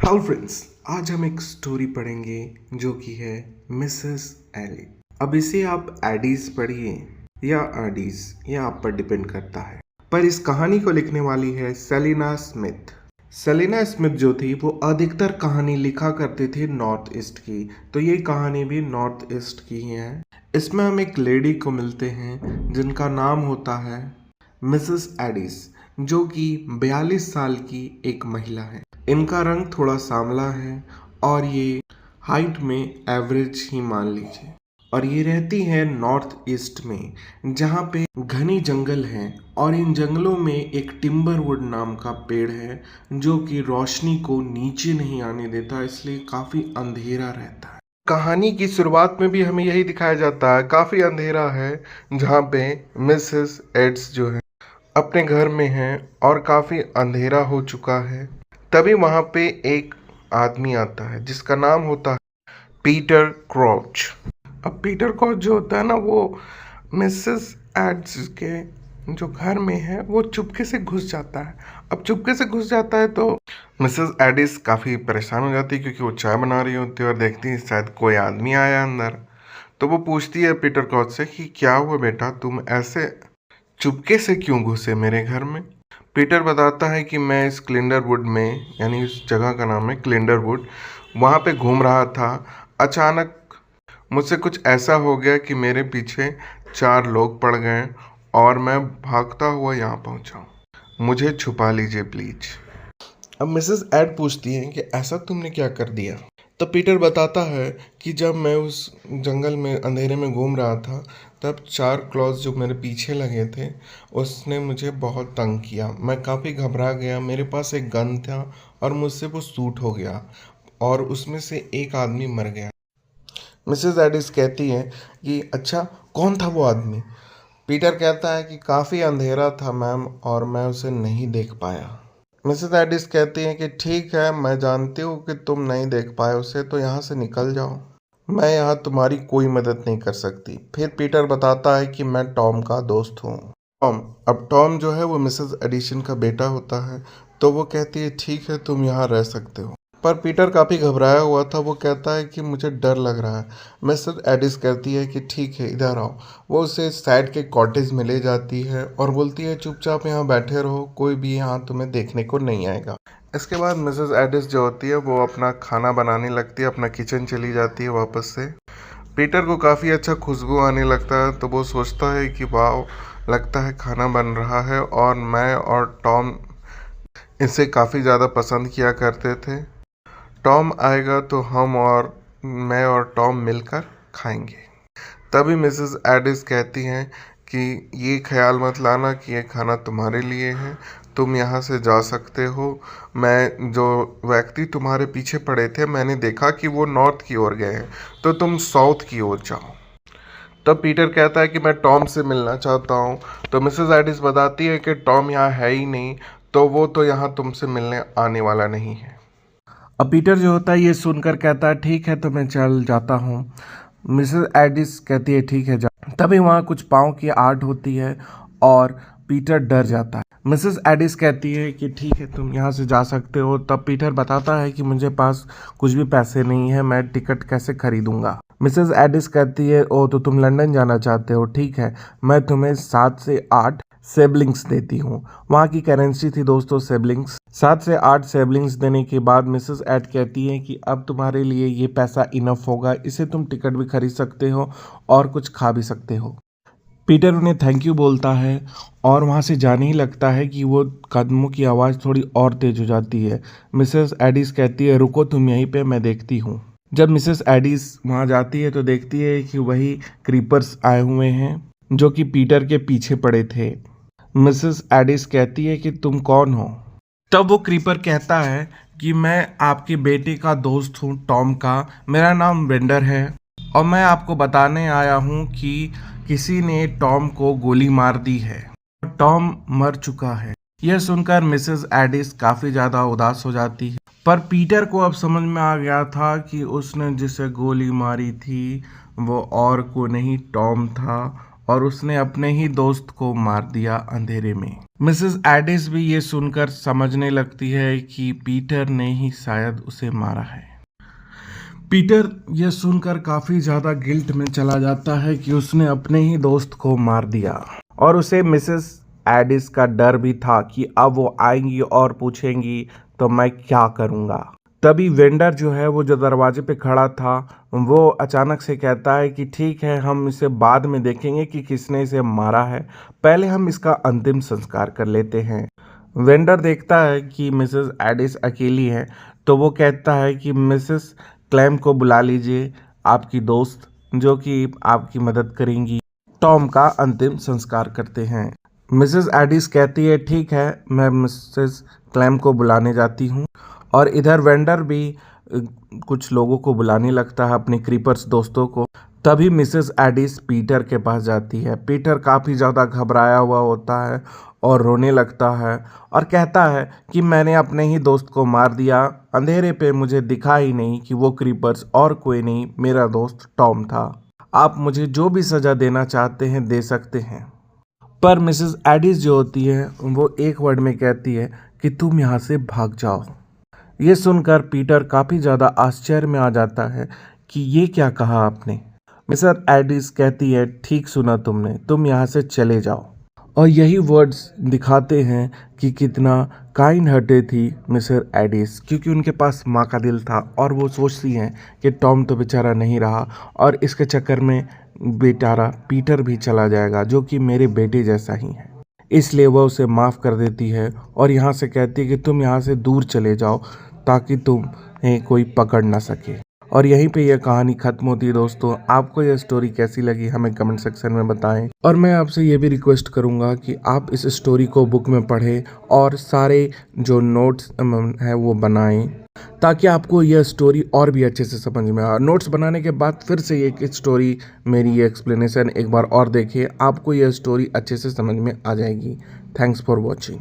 Hello friends, आज हम एक स्टोरी पढ़ेंगे जो कि है मिसेस एली। अब इसे आप एडीज पढ़िए या आडीज, यह आप पर डिपेंड करता है। पर इस कहानी को लिखने वाली है सेलिना स्मिथ। सेलिना स्मिथ जो थी वो अधिकतर कहानी लिखा करते थे नॉर्थ ईस्ट की, तो ये कहानी भी नॉर्थ ईस्ट की ही है। इसमें हम एक लेडी को मिलते हैं जिनका नाम होता है मिसेस एडिस, जो कि 42 साल की एक महिला है। इनका रंग थोड़ा सांवला है और ये हाइट में एवरेज ही मान लीजिए। और ये रहती है नॉर्थ ईस्ट में, जहाँ पे घनी जंगल है और इन जंगलों में एक टिम्बरवुड नाम का पेड़ है जो कि रोशनी को नीचे नहीं आने देता, इसलिए काफ़ी अंधेरा रहता है। कहानी की शुरुआत में भी हमें यही दिखाया जाता है, काफ़ी अंधेरा है, जहाँ पे मिसेस एड्स जो है अपने घर में हैं और काफ़ी अंधेरा हो चुका है। तभी वहाँ पे एक आदमी आता है जिसका नाम होता है पीटर क्राउच। अब पीटर क्राउच जो होता है ना, वो मिसेस एड्स के जो घर में है वो चुपके से घुस जाता है। अब चुपके से घुस जाता है तो मिसेस एडिस काफ़ी परेशान हो जाती है, क्योंकि वो चाय बना रही होती है और देखती है शायद कोई आदमी आया अंदर। तो वो पूछती है पीटर क्राउच से कि क्या हुआ बेटा, तुम ऐसे चुपके से क्यों घुसे मेरे घर में। पीटर बताता है कि मैं इस क्लिंडरवुड में, यानी इस जगह का नाम है क्लिंडरवुड, वहाँ पे घूम रहा था। अचानक मुझसे कुछ ऐसा हो गया कि मेरे पीछे 4 लोग पड़ गए और मैं भागता हुआ यहाँ पहुँचा। मुझे छुपा लीजिए प्लीज। अब मिसेस एड पूछती हैं कि ऐसा तुमने क्या कर दिया। तो पीटर बताता है कि जब मैं उस जंगल में अंधेरे में घूम रहा था, तब 4 क्लॉज जो मेरे पीछे लगे थे उसने मुझे बहुत तंग किया। मैं काफ़ी घबरा गया, मेरे पास एक गन था और मुझसे वो शूट हो गया और उसमें से एक आदमी मर गया। मिसेस एडिस कहती है कि अच्छा, कौन था वो आदमी। पीटर कहता है कि काफ़ी अंधेरा था मैम और मैं उसे नहीं देख पाया। मिसेस एडिस कहती हैं कि ठीक है, मैं जानती हूँ कि तुम नहीं देख पाए उसे, तो यहाँ से निकल जाओ, मैं यहाँ तुम्हारी कोई मदद नहीं कर सकती। फिर पीटर बताता है कि मैं टॉम का दोस्त हूँ। अब टॉम जो है वो मिसेस एडिसन का बेटा होता है, तो वो कहती है ठीक है, तुम यहाँ रह सकते हो। पर पीटर काफ़ी घबराया हुआ था, वो कहता है कि मुझे डर लग रहा है। मिसेस एडिस कहती है कि ठीक है, इधर आओ। वो उसे साइड के कॉटेज में ले जाती है और बोलती है चुपचाप यहाँ बैठे रहो, कोई भी यहाँ तुम्हें देखने को नहीं आएगा। इसके बाद मिसेस एडिस जो होती है वो अपना खाना बनाने लगती है, अपना किचन चली जाती है वापस से। पीटर को काफ़ी अच्छा खुशबू आने लगता है, तो वो सोचता है कि वाह, लगता है खाना बन रहा है और मैं और टॉम इसे काफ़ी ज़्यादा पसंद किया करते थे। टॉम आएगा तो मैं और टॉम मिलकर खाएंगे। तभी मिसेस एडिस कहती हैं कि ये ख्याल मत लाना कि ये खाना तुम्हारे लिए है, तुम यहाँ से जा सकते हो। मैं जो व्यक्ति तुम्हारे पीछे पड़े थे, मैंने देखा कि वो नॉर्थ की ओर गए हैं, तो तुम साउथ की ओर जाओ। तब पीटर कहता है कि मैं टॉम से मिलना चाहता हूँ। तो मिसेस एडिस बताती है कि टॉम यहाँ है ही नहीं, तो वो तो यहाँ तुमसे मिलने आने वाला नहीं है। अब पीटर जो होता है ये सुनकर कहता है ठीक है, तो मैं चल जाता हूँ। मिसेस एडिस कहती है ठीक है, जा। तभी वहाँ कुछ पाँव की आर्ट होती है और पीटर डर जाता है। मिसेस एडिस कहती है कि ठीक है, तुम यहाँ से जा सकते हो। तब पीटर बताता है कि मुझे पास कुछ भी पैसे नहीं है, मैं टिकट कैसे खरीदूंगा। मिसेस एडिस कहती है ओ, तो तुम लंदन जाना चाहते हो, ठीक है, मैं तुम्हें 7 से 8 सेबलिंग्स देती हूँ। वहाँ की करेंसी थी दोस्तों सेबलिंग्स। 7 से 8 सेबलिंग्स देने के बाद मिसेस एड कहती है कि अब तुम्हारे लिए ये पैसा इनफ होगा, इसे तुम टिकट भी खरीद सकते हो और कुछ खा भी सकते हो। पीटर उन्हें थैंक यू बोलता है और वहाँ से जाने ही लगता है कि वो कदमों की आवाज़ थोड़ी और तेज हो जाती है। मिसेस एडिस कहती है रुको तुम यहीं पे, मैं देखती हूँ। जब मिसेस एडिस वहाँ जाती है तो देखती है कि वही क्रीपर्स आए हुए हैं जो कि पीटर के पीछे पड़े थे। मिसेस एडिस कहती है कि तुम कौन हो। तब वो क्रीपर कहता है कि मैं आपके बेटे का दोस्त हूँ टॉम का, मेरा नाम वेंडर है और मैं आपको बताने आया हूँ कि किसी ने टॉम को गोली मार दी है, टॉम मर चुका है। यह सुनकर मिसेस एडिस काफ़ी ज़्यादा उदास हो जाती है, पर पीटर को अब समझ में आ गया था कि उसने जिसे गोली मारी थी वो और को नहीं टॉम था और उसने अपने ही दोस्त को मार दिया अंधेरे में। मिसेस एडिस भी ये सुनकर समझने लगती है कि पीटर ने ही शायद उसे मारा है। पीटर यह सुनकर काफी ज्यादा गिल्ट में चला जाता है कि उसने अपने ही दोस्त को मार दिया, और उसे मिसेस एडिस का डर भी था कि अब वो आएंगी और पूछेंगी तो मैं क्या करूंगा। तभी वेंडर जो है वो जो दरवाजे पे खड़ा था वो अचानक से कहता है कि ठीक है, हम इसे बाद में देखेंगे कि किसने इसे मारा है, पहले हम इसका अंतिम संस्कार कर लेते हैं। वेंडर देखता है कि मिसेस एडिस अकेली है तो वो कहता है कि मिसेस क्लेम को बुला लीजिए, आपकी दोस्त जो कि आपकी मदद करेंगी। टॉम का अंतिम संस्कार करते हैं। मिसेस एडिस कहती है ठीक है, मैं मिसेस क्लेम को बुलाने जाती हूँ, और इधर वेंडर भी कुछ लोगों को बुलाने लगता है, अपने क्रीपर्स दोस्तों को। तभी मिसेस एडिस पीटर के पास जाती है। पीटर काफ़ी ज़्यादा घबराया हुआ होता है और रोने लगता है और कहता है कि मैंने अपने ही दोस्त को मार दिया, अंधेरे पे मुझे दिखा ही नहीं कि वो क्रीपर्स और कोई नहीं, मेरा दोस्त टॉम था। आप मुझे जो भी सज़ा देना चाहते हैं दे सकते हैं। पर मिसेस एडिस जो होती है वो एक वर्ड में कहती है कि तुम यहाँ से भाग जाओ। ये सुनकर पीटर काफ़ी ज़्यादा आश्चर्य में आ जाता है कि ये क्या कहा आपने। मिसेस एडिस कहती है ठीक सुना तुमने, तुम यहाँ से चले जाओ। और यही वर्ड्स दिखाते हैं कि कितना काइंड हार्टेड थी मिसेस एडिस, क्योंकि उनके पास माँ का दिल था और वो सोचती हैं कि टॉम तो बेचारा नहीं रहा और इसके चक्कर में बेचारा पीटर भी चला जाएगा जो कि मेरे बेटे जैसा ही है। इसलिए वह उसे माफ़ कर देती है और यहाँ से कहती है कि तुम यहाँ से दूर चले जाओ ताकि तुम्हें कोई पकड़ ना सके। और यहीं पे यह कहानी खत्म होती है। दोस्तों, आपको यह स्टोरी कैसी लगी हमें कमेंट सेक्शन में बताएं, और मैं आपसे ये भी रिक्वेस्ट करूँगा कि आप इस स्टोरी को बुक में पढ़ें और सारे जो नोट्स हैं वो बनाएं, ताकि आपको यह स्टोरी और भी अच्छे से समझ में आए। नोट्स बनाने के बाद फिर से एक स्टोरी मेरी ये एक्सप्लेनेशन एक बार और देखिए, आपको यह स्टोरी अच्छे से समझ में आ जाएगी। Thanks for watching.